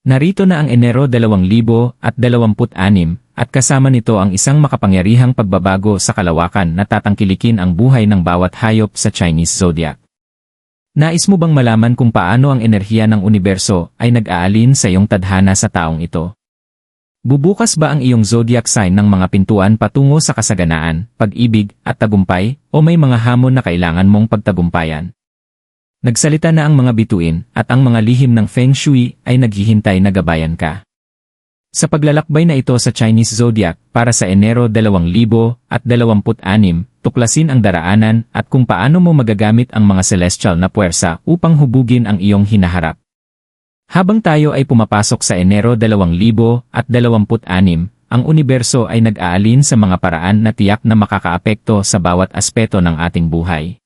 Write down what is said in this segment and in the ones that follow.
Narito na ang Enero 2026 at kasama nito ang isang makapangyarihang pagbabago sa kalawakan na tatangkilikin ang buhay ng bawat hayop sa Chinese zodiac. Nais mo bang malaman kung paano ang enerhiya ng universo ay nag-aalin sa iyong tadhana sa taong ito? Bubukas ba ang iyong zodiac sign ng mga pintuan patungo sa kasaganaan, pag-ibig, at tagumpay, o may mga hamon na kailangan mong pagtagumpayan? Nagsalita na ang mga bituin at ang mga lihim ng Feng Shui ay naghihintay na gabayan ka. Sa paglalakbay na ito sa Chinese zodiac para sa Enero 2026, tuklasin ang daraanan at kung paano mo magagamit ang mga celestial na puwersa upang hubugin ang iyong hinaharap. Habang tayo ay pumapasok sa Enero 2026, ang universo ay nag-aalin sa mga paraan na tiyak na makakaapekto sa bawat aspeto ng ating buhay.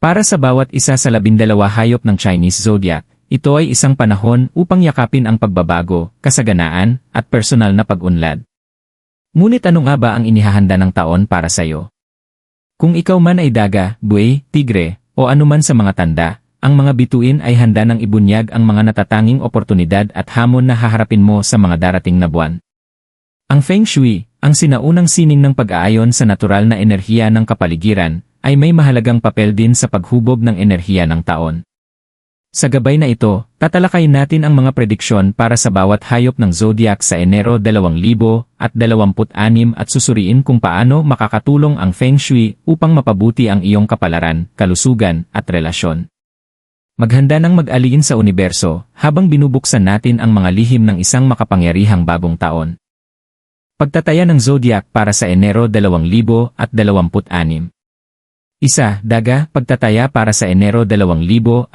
Para sa bawat isa sa 12 hayop ng Chinese zodiac, ito ay isang panahon upang yakapin ang pagbabago, kasaganaan, at personal na pag-unlad. Ngunit ano nga ba ang inihahanda ng taon para sa iyo? Kung ikaw man ay daga, buhay, tigre, o anuman sa mga tanda, ang mga bituin ay handa ng ibunyag ang mga natatanging oportunidad at hamon na haharapin mo sa mga darating na buwan. Ang Feng Shui, ang sinaunang sining ng pag-aayon sa natural na enerhiya ng kapaligiran, ay may mahalagang papel din sa paghubog ng enerhiya ng taon. Sa gabay na ito, tatalakayin natin ang mga prediksyon para sa bawat hayop ng zodiac sa Enero 2026 at susuriin kung paano makakatulong ang Feng Shui upang mapabuti ang iyong kapalaran, kalusugan, at relasyon. Maghanda ng mag-alin sa universo habang binubuksan natin ang mga lihim ng isang makapangyarihang bagong taon. Pagtataya ng zodiac para sa Enero 2026. Daga, pagtataya para sa Enero 2026.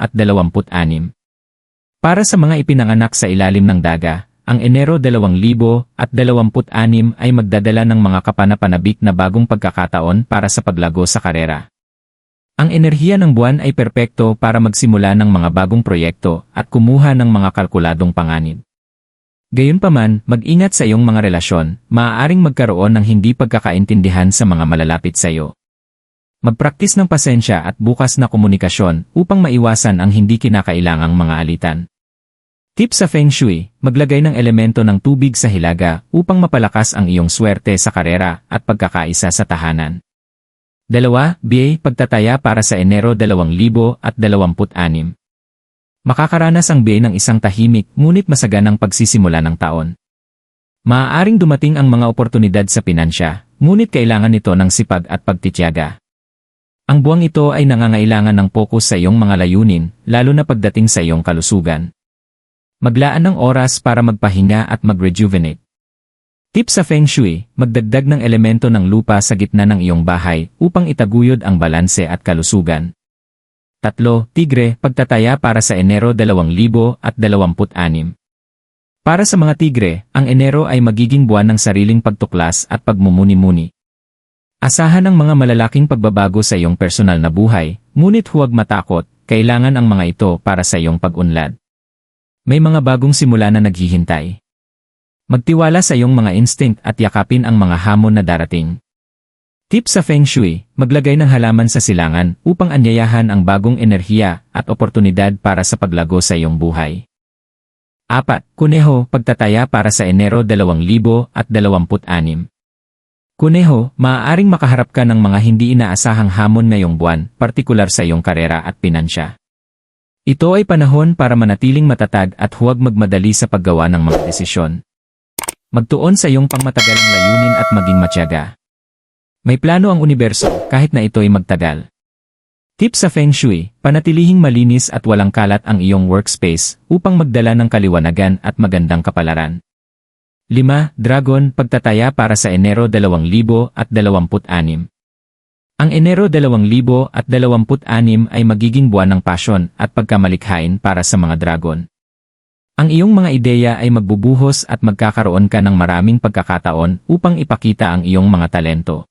Para sa mga ipinanganak sa ilalim ng daga, ang Enero 2026 ay magdadala ng mga kapanapanabik na bagong pagkakataon para sa paglago sa karera. Ang enerhiya ng buwan ay perpekto para magsimula ng mga bagong proyekto at kumuha ng mga kalkuladong panganib. Gayunpaman, mag-ingat sa iyong mga relasyon, maaaring magkaroon ng hindi pagkakaintindihan sa mga malalapit sa iyo. Magpraktis ng pasensya at bukas na komunikasyon upang maiwasan ang hindi kinakailangang mga alitan. Tip sa Feng Shui, maglagay ng elemento ng tubig sa hilaga upang mapalakas ang iyong swerte sa karera at pagkakaisa sa tahanan. 2. Pagtataya para sa Enero 2026. Makakaranas ang biyay ng isang tahimik ngunit masaganang pagsisimula ng taon. Maaaring dumating ang mga oportunidad sa pinansya, ngunit kailangan nito ng sipag at pagtitiyaga. Ang buwang ito ay nangangailangan ng pokus sa iyong mga layunin, lalo na pagdating sa iyong kalusugan. Maglaan ng oras para magpahinga at mag-rejuvenate. Tip sa Feng Shui, magdagdag ng elemento ng lupa sa gitna ng iyong bahay upang itaguyod ang balanse at kalusugan. 3. Tigre, pagtataya para sa Enero 2026. Para sa mga tigre, ang Enero ay magiging buwan ng sariling pagtuklas at pagmumuni-muni. Asahan ang mga malalaking pagbabago sa iyong personal na buhay, ngunit huwag matakot, kailangan ang mga ito para sa iyong pag-unlad. May mga bagong simula na naghihintay. Magtiwala sa iyong mga instinct at yakapin ang mga hamon na darating. Tip sa Feng Shui, maglagay ng halaman sa silangan upang anyayahan ang bagong enerhiya at oportunidad para sa paglago sa iyong buhay. 4. Kuneho, pagtataya para sa Enero 2026. Kuneho, maaaring makaharap ka ng mga hindi inaasahang hamon ngayong buwan, partikular sa iyong karera at pinansya. Ito ay panahon para manatiling matatag at huwag magmadali sa paggawa ng mga desisyon. Magtuon sa iyong pangmatagalang layunin at maging matyaga. May plano ang universo kahit na ito ay magtagal. Tip sa Feng Shui, panatilihing malinis at walang kalat ang iyong workspace upang magdala ng kaliwanagan at magandang kapalaran. 5. Dragon, pagtataya para sa Enero 2026. Ang Enero 2026 ay magiging buwan ng pasyon at pagkamalikhain para sa mga dragon. Ang iyong mga ideya ay magbubuhos at magkakaroon ka ng maraming pagkakataon upang ipakita ang iyong mga talento.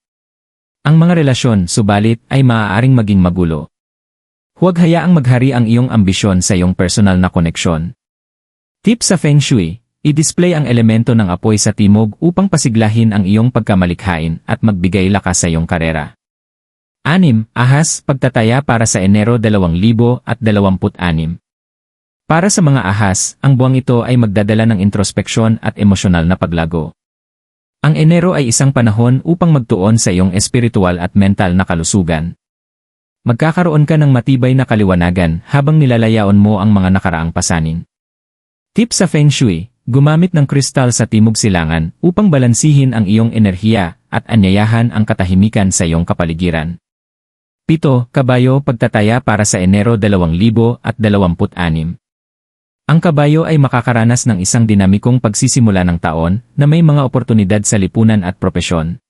Ang mga relasyon, subalit, ay maaaring maging magulo. Huwag hayaang maghari ang iyong ambisyon sa iyong personal na koneksyon. Tip sa Feng Shui, i-display ang elemento ng apoy sa timog upang pasiglahin ang iyong pagkamalikhain at magbigay lakas sa iyong karera. 6. Ahas, pagtataya para sa Enero 2026. Para sa mga ahas, ang buwang ito ay magdadala ng introspeksyon at emosyonal na paglago. Ang Enero ay isang panahon upang magtuon sa iyong espiritual at mental na kalusugan. Magkakaroon ka ng matibay na kaliwanagan habang nilalayaon mo ang mga nakaraang pasanin. Tip sa Feng Shui, gumamit ng kristal sa timog silangan upang balansihin ang iyong enerhiya at anyayahan ang katahimikan sa iyong kapaligiran. 7. Kabayo pagtataya para sa Enero 2026. Ang kabayo ay makakaranas ng isang dinamikong pagsisimula ng taon na may mga oportunidad sa lipunan at propesyon.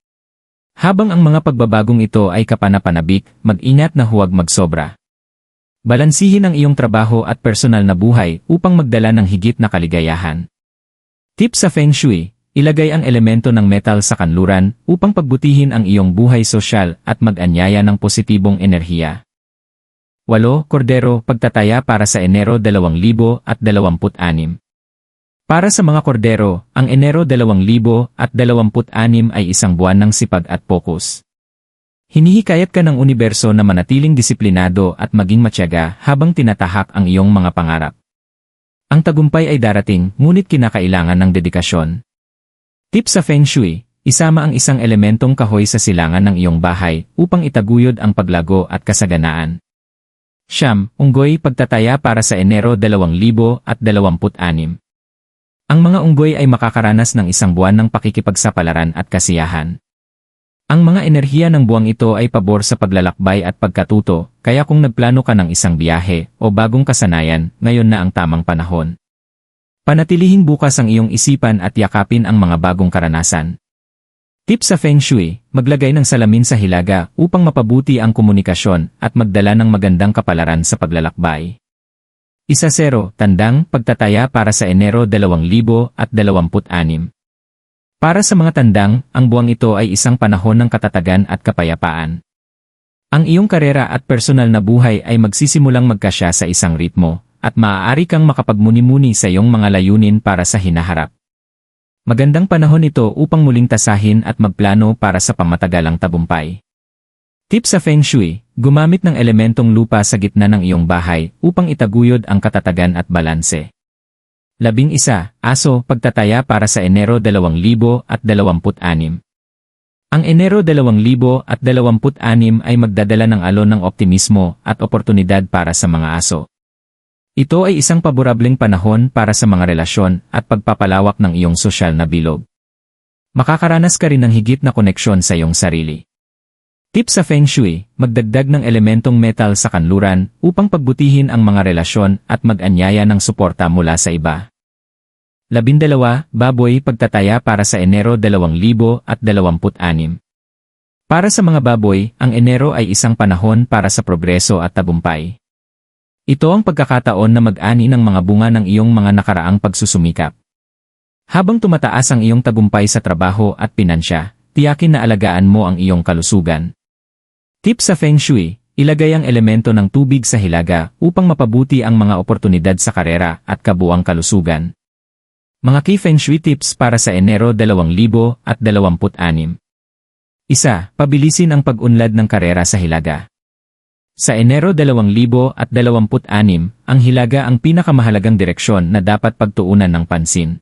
Habang ang mga pagbabagong ito ay kapanapanabik, mag-ingat na huwag magsobra. Balansihin ang iyong trabaho at personal na buhay upang magdala ng higit na kaligayahan. Tip sa Feng Shui, ilagay ang elemento ng metal sa kanluran upang pagbutihin ang iyong buhay sosyal at mag-anyaya ng positibong enerhiya. 8. Kordero pagtataya para sa Enero 2026. Para sa mga kordero, ang Enero 2026 ay isang buwan ng sipag at pokus. Hinihikayat ka ng universo na manatiling disiplinado at maging matyaga habang tinatahak ang iyong mga pangarap. Ang tagumpay ay darating, ngunit kinakailangan ng dedikasyon. Tip sa Feng Shui, isama ang isang elementong kahoy sa silangan ng iyong bahay upang itaguyod ang paglago at kasaganaan. 9. Unggoy pagtataya para sa Enero 2026. Ang mga unggoy ay makakaranas ng isang buwan ng pakikipagsapalaran at kasiyahan. Ang mga enerhiya ng buwang ito ay pabor sa paglalakbay at pagkatuto, kaya kung nagplano ka ng isang biyahe o bagong kasanayan, ngayon na ang tamang panahon. Panatilihing bukas ang iyong isipan at yakapin ang mga bagong karanasan. Tip sa Feng Shui, maglagay ng salamin sa hilaga upang mapabuti ang komunikasyon at magdala ng magandang kapalaran sa paglalakbay. 10. Tandang pagtataya para sa Enero 2026. Para sa mga tandang, ang buwang ito ay isang panahon ng katatagan at kapayapaan. Ang iyong karera at personal na buhay ay magsisimulang magkasya sa isang ritmo, at maaari kang makapagmuni-muni sa iyong mga layunin para sa hinaharap. Magandang panahon ito upang muling tasahin at magplano para sa pamatagalang tagumpay. Tip sa Feng Shui, gumamit ng elementong lupa sa gitna ng iyong bahay upang itaguyod ang katatagan at balanse. 11. Aso pagtataya para sa Enero 2026. Ang Enero 2026 ay magdadala ng alon ng optimismo at oportunidad para sa mga aso. Ito ay isang paborableng panahon para sa mga relasyon at pagpapalawak ng iyong sosyal na bilog. Makakaranas ka rin ng higit na koneksyon sa iyong sarili. Tip sa Feng Shui, magdagdag ng elementong metal sa kanluran upang pagbutihin ang mga relasyon at mag-anyaya ng suporta mula sa iba. 12. Baboy pagtataya para sa Enero 2026. Para sa mga baboy, ang Enero ay isang panahon para sa progreso at tagumpay. Ito ang pagkakataon na mag-ani ng mga bunga ng iyong mga nakaraang pagsusumikap. Habang tumataas ang iyong tagumpay sa trabaho at pinansya, tiyakin na alagaan mo ang iyong kalusugan. Tip sa Feng Shui, ilagay ang elemento ng tubig sa hilaga upang mapabuti ang mga oportunidad sa karera at kabuang kalusugan. Mga key Feng Shui tips para sa Enero 2026. 1. Pabilisin ang pag-unlad ng karera sa hilaga. Sa Enero 2026, ang hilaga ang pinakamahalagang direksyon na dapat pagtuunan ng pansin.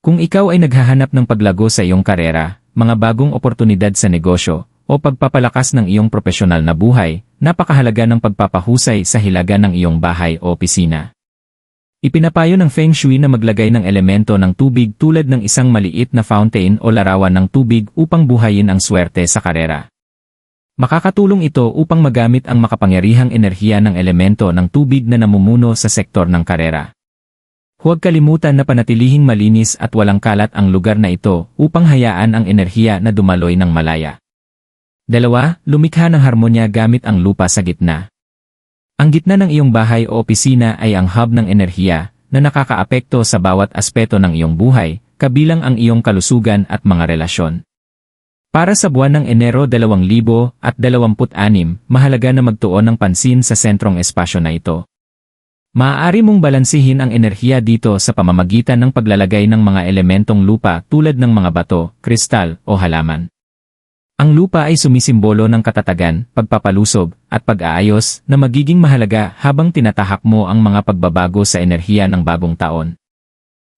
Kung ikaw ay naghahanap ng paglago sa iyong karera, mga bagong oportunidad sa negosyo, o pagpapalakas ng iyong profesional na buhay, napakahalaga ng pagpapahusay sa hilaga ng iyong bahay o opisina. Ipinapayo ng Feng Shui na maglagay ng elemento ng tubig tulad ng isang maliit na fountain o larawan ng tubig upang buhayin ang swerte sa karera. Makakatulong ito upang magamit ang makapangyarihang enerhiya ng elemento ng tubig na namumuno sa sektor ng karera. Huwag kalimutan na panatilihing malinis at walang kalat ang lugar na ito upang hayaan ang enerhiya na dumaloy ng malaya. 2. Lumikha ng harmonya gamit ang lupa sa gitna. Ang gitna ng iyong bahay o opisina ay ang hub ng enerhiya na nakakaapekto sa bawat aspeto ng iyong buhay, kabilang ang iyong kalusugan at mga relasyon. Para sa buwan ng Enero 2026, mahalaga na magtuon ng pansin sa sentrong espasyo na ito. Maaari mong balansihin ang enerhiya dito sa pamamagitan ng paglalagay ng mga elementong lupa tulad ng mga bato, kristal, o halaman. Ang lupa ay sumisimbolo ng katatagan, pagpapalusob, at pag-aayos na magiging mahalaga habang tinatahak mo ang mga pagbabago sa enerhiya ng bagong taon.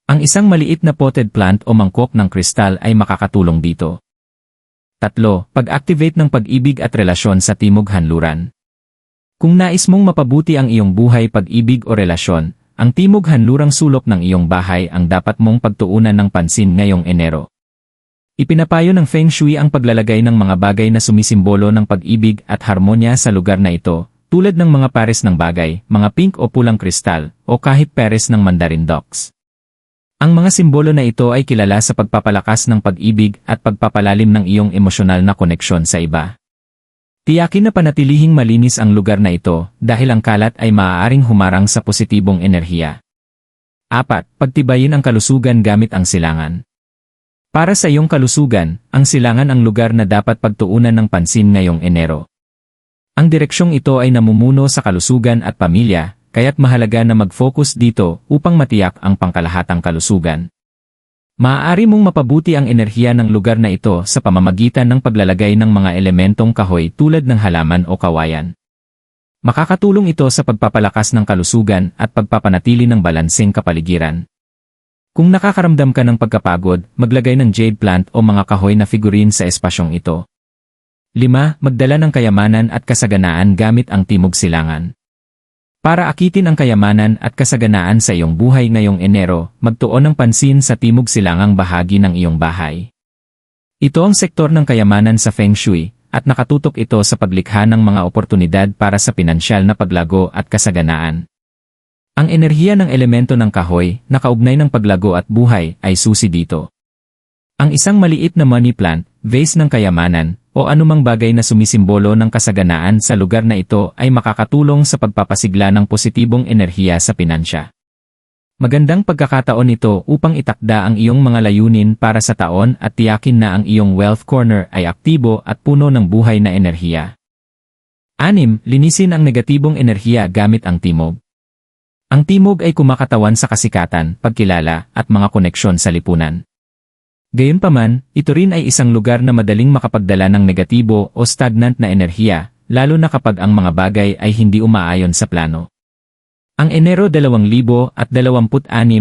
Ang isang maliit na potted plant o mangkok ng kristal ay makakatulong dito. 3. Pag-activate ng pag-ibig at relasyon sa Timog Kanluran. Kung nais mong mapabuti ang iyong buhay, pag-ibig o relasyon, ang Timog Kanlurang sulok ng iyong bahay ang dapat mong pagtuunan ng pansin ngayong Enero. Ipinapayo ng Feng Shui ang paglalagay ng mga bagay na sumisimbolo ng pag-ibig at harmonya sa lugar na ito, tulad ng mga pares ng bagay, mga pink o pulang kristal, o kahit pares ng mandarin dogs. Ang mga simbolo na ito ay kilala sa pagpapalakas ng pag-ibig at pagpapalalim ng iyong emosyonal na koneksyon sa iba. Tiyakin na panatilihing malinis ang lugar na ito dahil ang kalat ay maaaring humarang sa positibong enerhiya. 4. Pagtibayin ang kalusugan gamit ang silangan. Para sa iyong kalusugan, ang silangan ang lugar na dapat pagtuunan ng pansin ngayong Enero. Ang direksyong ito ay namumuno sa kalusugan at pamilya, kaya't mahalaga na mag-focus dito upang matiyak ang pangkalahatang kalusugan. Maaari mong mapabuti ang enerhiya ng lugar na ito sa pamamagitan ng paglalagay ng mga elementong kahoy tulad ng halaman o kawayan. Makakatulong ito sa pagpapalakas ng kalusugan at pagpapanatili ng balanseng kapaligiran. Kung nakakaramdam ka ng pagkapagod, maglagay ng jade plant o mga kahoy na figurine sa espasyong ito. 5. Magdala ng kayamanan at kasaganaan gamit ang Timog Silangan. Para akitin ang kayamanan at kasaganaan sa iyong buhay ngayong Enero, magtuon ng pansin sa Timog Silangang bahagi ng iyong bahay. Ito ang sektor ng kayamanan sa Feng Shui, at nakatutok ito sa paglikha ng mga oportunidad para sa pinansyal na paglago at kasaganaan. Ang enerhiya ng elemento ng kahoy, na kaugnay ng paglago at buhay, ay susi dito. Ang isang maliit na money plant, vase ng kayamanan, o anumang bagay na sumisimbolo ng kasaganaan sa lugar na ito ay makakatulong sa pagpapasigla ng positibong enerhiya sa pinansya. Magandang pagkakataon ito upang itakda ang iyong mga layunin para sa taon at tiyakin na ang iyong wealth corner ay aktibo at puno ng buhay na enerhiya. 6. Linisin ang negatibong enerhiya gamit ang timog. Ang timog ay kumakatawan sa kasikatan, pagkilala, at mga koneksyon sa lipunan. Gayunpaman, ito rin ay isang lugar na madaling makapagdala ng negatibo o stagnant na enerhiya, lalo na kapag ang mga bagay ay hindi umaayon sa plano. Ang Enero 2026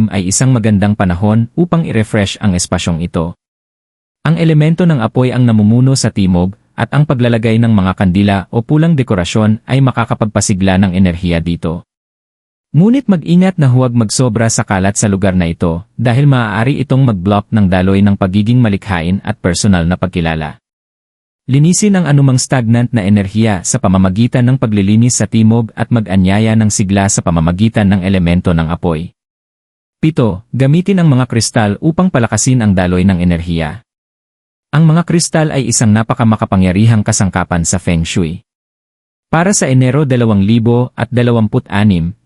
ay isang magandang panahon upang i-refresh ang espasyong ito. Ang elemento ng apoy ang namumuno sa timog, at ang paglalagay ng mga kandila o pulang dekorasyon ay makakapagpasigla ng enerhiya dito. Ngunit mag-ingat na huwag magsobra sa kalat sa lugar na ito dahil maaari itong mag-block ng daloy ng pagiging malikhain at personal na pagkilala. Linisin ang anumang stagnant na enerhiya sa pamamagitan ng paglilinis sa timog at mag-anyaya ng sigla sa pamamagitan ng elemento ng apoy. 7. Gamitin ang mga kristal upang palakasin ang daloy ng enerhiya. Ang mga kristal ay isang napakamakapangyarihang kasangkapan sa Feng Shui. Para sa Enero 2026,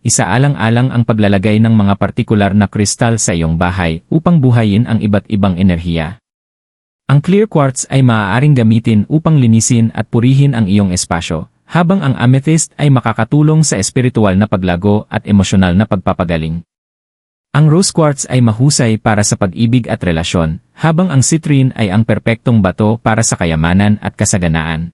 isaalang-alang ang paglalagay ng mga partikular na kristal sa iyong bahay upang buhayin ang iba't ibang enerhiya. Ang clear quartz ay maaaring gamitin upang linisin at purihin ang iyong espasyo, habang ang amethyst ay makakatulong sa espiritual na paglago at emosyonal na pagpapagaling. Ang rose quartz ay mahusay para sa pag-ibig at relasyon, habang ang citrine ay ang perpektong bato para sa kayamanan at kasaganaan.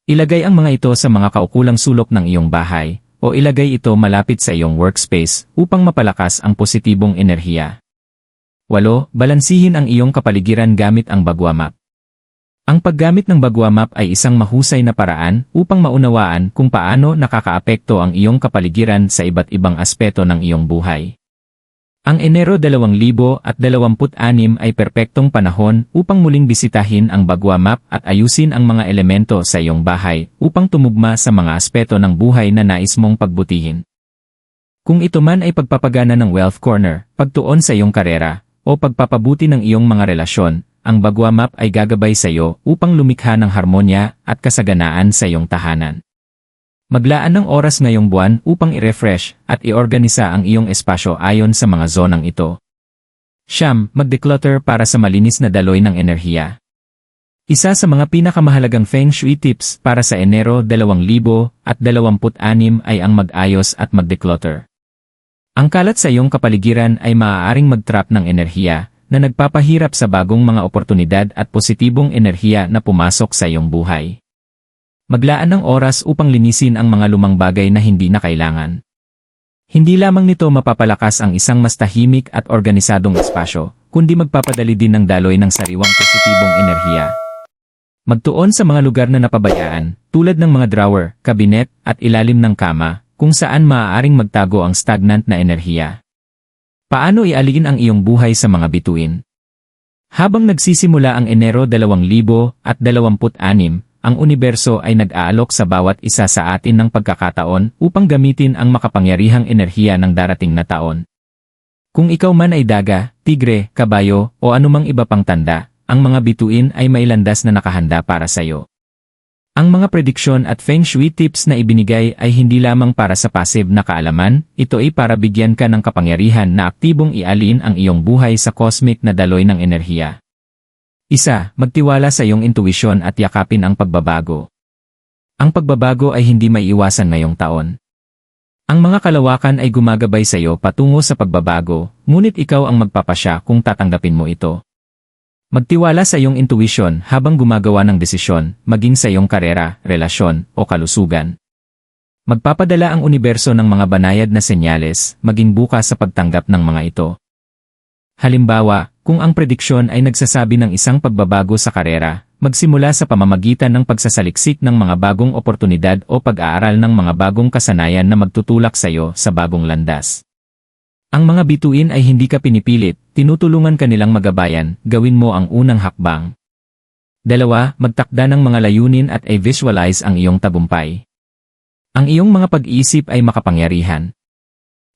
Ilagay ang mga ito sa mga kaukulang sulok ng iyong bahay, o ilagay ito malapit sa iyong workspace upang mapalakas ang positibong enerhiya. 8. Balansihin ang iyong kapaligiran gamit ang Bagua Map. Ang paggamit ng Bagua Map ay isang mahusay na paraan upang maunawaan kung paano nakakaapekto ang iyong kapaligiran sa iba't ibang aspeto ng iyong buhay. Ang Enero 2026 ay perpektong panahon upang muling bisitahin ang Bagua Map at ayusin ang mga elemento sa iyong bahay upang tumugma sa mga aspeto ng buhay na nais mong pagbutihin. Kung ito man ay pagpapagana ng wealth corner, pagtuon sa iyong karera, o pagpapabuti ng iyong mga relasyon, ang Bagua Map ay gagabay sa iyo upang lumikha ng harmonya at kasaganaan sa iyong tahanan. Maglaan ng oras ngayong buwan upang i-refresh at iorganisa ang iyong espasyo ayon sa mga zonang ito. 9. Mag-declutter para sa malinis na daloy ng enerhiya. Isa sa mga pinakamahalagang Feng Shui tips para sa Enero 2026 ay ang mag-ayos at mag-declutter. Ang kalat sa iyong kapaligiran ay maaaring mag-trap ng enerhiya na nagpapahirap sa bagong mga oportunidad at positibong enerhiya na pumasok sa iyong buhay. Maglaan ng oras upang linisin ang mga lumang bagay na hindi na kailangan. Hindi lamang nito mapapalakas ang isang mas tahimik at organisadong espasyo, kundi magpapadali din ng daloy ng sariwang positibong enerhiya. Magtuon sa mga lugar na napabayaan, tulad ng mga drawer, kabinet, at ilalim ng kama, kung saan maaaring magtago ang stagnant na enerhiya. Paano ialin ang iyong buhay sa mga bituin? Habang nagsisimula ang Enero 2026, ang universo ay nag-aalok sa bawat isa sa atin ng pagkakataon upang gamitin ang makapangyarihang enerhiya ng darating na taon. Kung ikaw man ay daga, tigre, kabayo, o anumang iba pang tanda, ang mga bituin ay may landas na nakahanda para sa iyo. Ang mga prediksyon at Feng Shui tips na ibinigay ay hindi lamang para sa passive na kaalaman, ito ay para bigyan ka ng kapangyarihan na aktibong ialin ang iyong buhay sa cosmic na daloy ng enerhiya. Isa, magtiwala sa iyong intuisyon at yakapin ang pagbabago. Ang pagbabago ay hindi maiiwasan ngayong taon. Ang mga kalawakan ay gumagabay sa iyo patungo sa pagbabago, ngunit ikaw ang magpapasya kung tatanggapin mo ito. Magtiwala sa iyong intuition habang gumagawa ng desisyon, maging sa iyong karera, relasyon, o kalusugan. Magpapadala ang universo ng mga banayad na senyales, maging bukas sa pagtanggap ng mga ito. Halimbawa, kung ang prediksyon ay nagsasabi ng isang pagbabago sa karera, magsimula sa pamamagitan ng pagsasaliksik ng mga bagong oportunidad o pag-aaral ng mga bagong kasanayan na magtutulak sa iyo sa bagong landas. Ang mga bituin ay hindi ka pinipilit, tinutulungan ka nilang magabayan, gawin mo ang unang hakbang. 2. Magtakda ng mga layunin at i-visualize ang iyong tagumpay. Ang iyong mga pag-iisip ay makapangyarihan.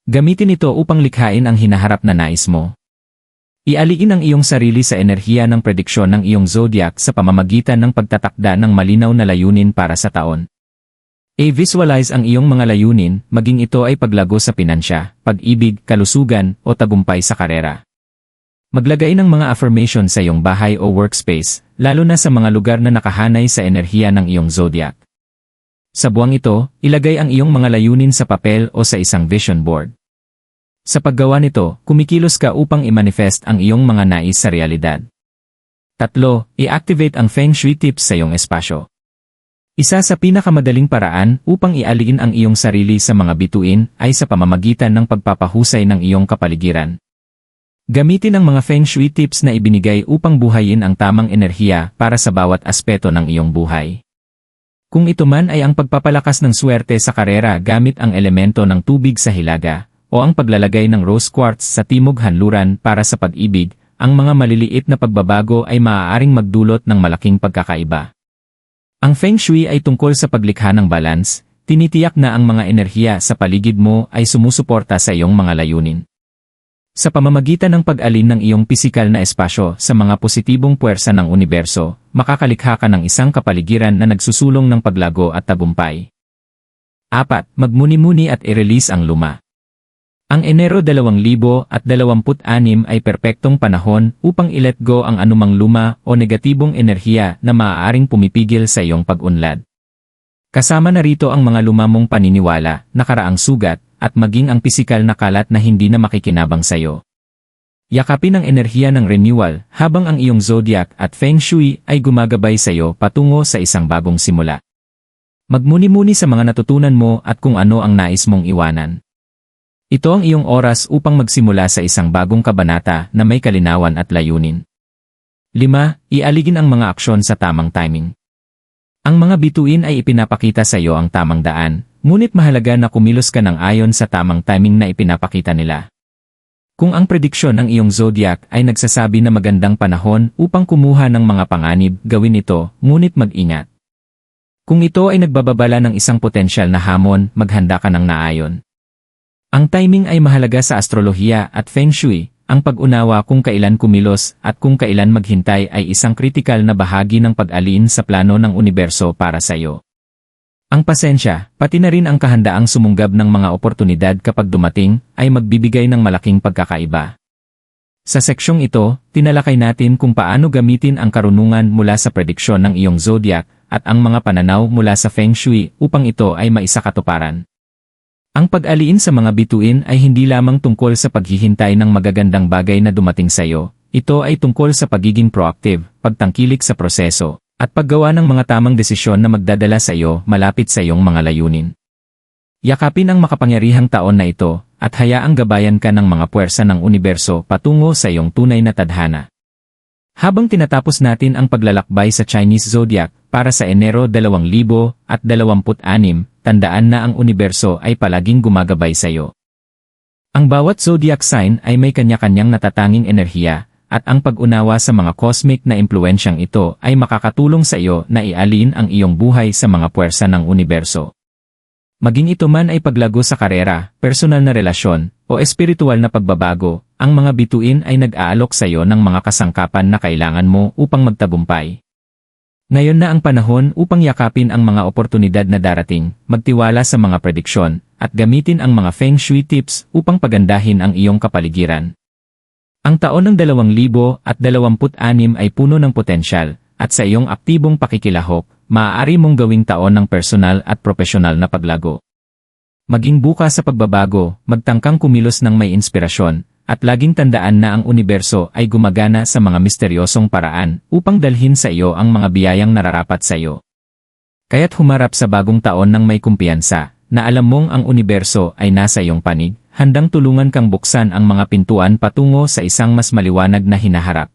Gamitin ito upang likhain ang hinaharap na nais mo. Ialiin ang iyong sarili sa enerhiya ng prediksyon ng iyong zodiac sa pamamagitan ng pagtatakda ng malinaw na layunin para sa taon. I-visualize ang iyong mga layunin, maging ito ay paglago sa pinansya, pag-ibig, kalusugan, o tagumpay sa karera. Maglagay ng mga affirmation sa iyong bahay o workspace, lalo na sa mga lugar na nakahanay sa enerhiya ng iyong zodiac. Sa buwang ito, ilagay ang iyong mga layunin sa papel o sa isang vision board. Sa paggawa nito, kumikilos ka upang i-manifest ang iyong mga nais sa realidad. 3. I-activate ang Feng Shui tips sa iyong espasyo. Isa sa pinakamadaling paraan upang ialin ang iyong sarili sa mga bituin ay sa pamamagitan ng pagpapahusay ng iyong kapaligiran. Gamitin ang mga Feng Shui tips na ibinigay upang buhayin ang tamang enerhiya para sa bawat aspeto ng iyong buhay. Kung ito man ay ang pagpapalakas ng swerte sa karera gamit ang elemento ng tubig sa hilaga, o ang paglalagay ng rose quartz sa timog hanluran para sa pag-ibig, ang mga maliliit na pagbabago ay maaaring magdulot ng malaking pagkakaiba. Ang Feng Shui ay tungkol sa paglikha ng balance, tinitiyak na ang mga enerhiya sa paligid mo ay sumusuporta sa iyong mga layunin. Sa pamamagitan ng pag-alin ng iyong pisikal na espasyo sa mga positibong puwersa ng universo, makakalikha ka ng isang kapaligiran na nagsusulong ng paglago at tagumpay. 4. Magmuni-muni at i-release ang luma. Ang Enero 2026 ay perpektong panahon upang i-let go ang anumang luma o negatibong enerhiya na maaaring pumipigil sa iyong pag-unlad. Kasama na rito ang mga lumamong paniniwala, nakaraang sugat, at maging ang pisikal na kalat na hindi na makikinabang sa iyo. Yakapin ang enerhiya ng renewal habang ang iyong zodiac at Feng Shui ay gumagabay sa iyo patungo sa isang bagong simula. Magmuni-muni sa mga natutunan mo at kung ano ang nais mong iwanan. Ito ang iyong oras upang magsimula sa isang bagong kabanata na may kalinawan at layunin. 5. Ialigin ang mga aksyon sa tamang timing. Ang mga bituin ay ipinapakita sa iyo ang tamang daan, ngunit mahalaga na kumilos ka ng ayon sa tamang timing na ipinapakita nila. Kung ang prediksyon ng iyong zodiac ay nagsasabi na magandang panahon upang kumuha ng mga panganib, gawin ito, ngunit mag-ingat. Kung ito ay nagbababala ng isang potensyal na hamon, maghanda ka ng naayon. Ang timing ay mahalaga sa astrolohiya at Feng Shui. Ang pag-unawa kung kailan kumilos at kung kailan maghintay ay isang kritikal na bahagi ng pag-alin sa plano ng universo para sa iyo. Ang pasensya, pati na rin ang kahandaang sumunggab ng mga oportunidad kapag dumating, ay magbibigay ng malaking pagkakaiba. Sa seksyong ito, tinalakay natin kung paano gamitin ang karunungan mula sa prediksyon ng iyong zodiac at ang mga pananaw mula sa Feng Shui upang ito ay maisakatuparan. Ang pag-aliin sa mga bituin ay hindi lamang tungkol sa paghihintay ng magagandang bagay na dumating sa iyo, Ito ay tungkol sa pagiging proactive, pagtangkilik sa proseso, at paggawa ng mga tamang desisyon na magdadala sa iyo malapit sa iyong mga layunin. Yakapin ang makapangyarihang taon na ito, at hayaang gabayan ka ng mga puwersa ng universo patungo sa iyong tunay na tadhana. Habang tinatapos natin ang paglalakbay sa Chinese Zodiac para sa Enero 2026, tandaan na ang universo ay palaging gumagabay sa iyo. Ang bawat zodiac sign ay may kanya-kanyang natatanging enerhiya, at ang pag-unawa sa mga cosmic na impluensyang ito ay makakatulong sa iyo na ialin ang iyong buhay sa mga puwersa ng universo. Maging ito man ay paglago sa karera, personal na relasyon, o espiritual na pagbabago, ang mga bituin ay nag-aalok sa iyo ng mga kasangkapan na kailangan mo upang magtagumpay. Ngayon na ang panahon upang yakapin ang mga oportunidad na darating, magtiwala sa mga prediksyon, at gamitin ang mga Feng Shui tips upang pagandahin ang iyong kapaligiran. Ang taon ng 2026 ay puno ng potensyal, at sa iyong aktibong pakikilahok, maaari mong gawing taon ng personal at profesional na paglago. Maging bukas sa pagbabago, magtangkang kumilos ng may inspirasyon, at laging tandaan na ang universo ay gumagana sa mga misteryosong paraan upang dalhin sa iyo ang mga biyayang nararapat sa iyo. Kaya't humarap sa bagong taon ng may kumpiyansa, na alam mong ang universo ay nasa iyong panig, handang tulungan kang buksan ang mga pintuan patungo sa isang mas maliwanag na hinaharap.